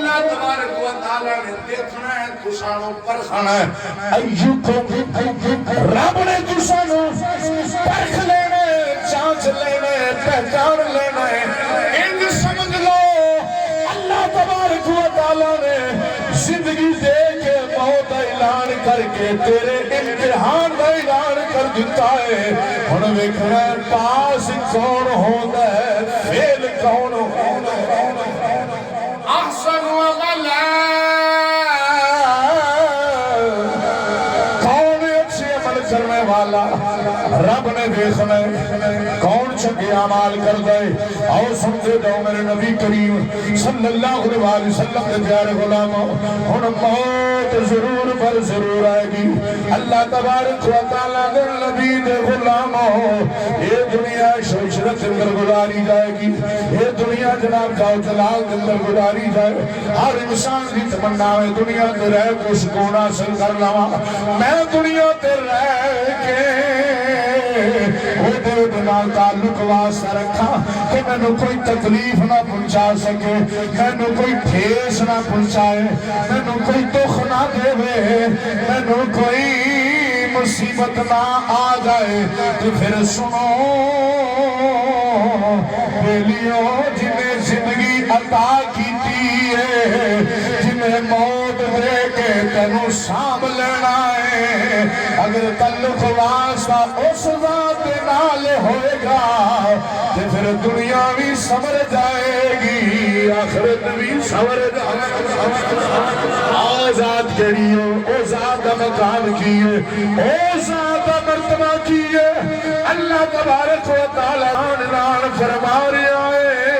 اللہ تبارک و تعالیٰ نے دیکھنا ہے تسانو پرکھنا ہے رب نے تسانو پرکھ لینا ہے چانچ لینا ہے پہچان لینا ہے ان سمجھ لو اللہ تبارک و تعالیٰ نے زندگی دے کے موت اعلان کر کے تیرے امتحان کا اعلان کر دیتا ہے ہن ویکھنا ہے پاس کون ہوندا ہے فیل کون ہوندا ہے احسن وغلا کون اچھے عمل کرنے والا رب نے دیکھنا ہے کون چنگے اعمال کر دے اور سمجھے جاؤ میرے نبی کریم صلی اللہ علیہ وسلم کے پیارے غلاموں ہن موت ضرور پر ضرور آئے گی اللہ تبارک و تعالیٰ دے نبی دے غلاموں یہ دنیا شوشرت اندر گزاری جائے گی یہ دنیا جناب کا جلال اندر گزاری جائے ہر انسان کی تمنا ہے دنیا تے رہ کو سکون حاصل کر لواں میں دنیا تے رہ کے نال تعلق واسطہ رکھا کہ میں نے کوئی تکلیف نہ پہنچا سکے میں نے کوئی ٹھیس نہ پہنچائے میں نے کوئی دکھ نہ دے میں نے کوئی مصیبت نہ آ جائے تو پھر سنو بیلیوں جنہیں زندگی عطا کی ہے جنہیں موت دے کے تینوں سانب لینا ہے اگر تعلق واسطہ اس ذات نال ہوئے گا تو پھر دنیا بھی سمر جائے گی آخرت بھی سمر جائے گی آزاد کریو او ذات مقام کیے او ذات مرتبہ کیے اللہ تبارک و تعالیٰ فرما رہا ہے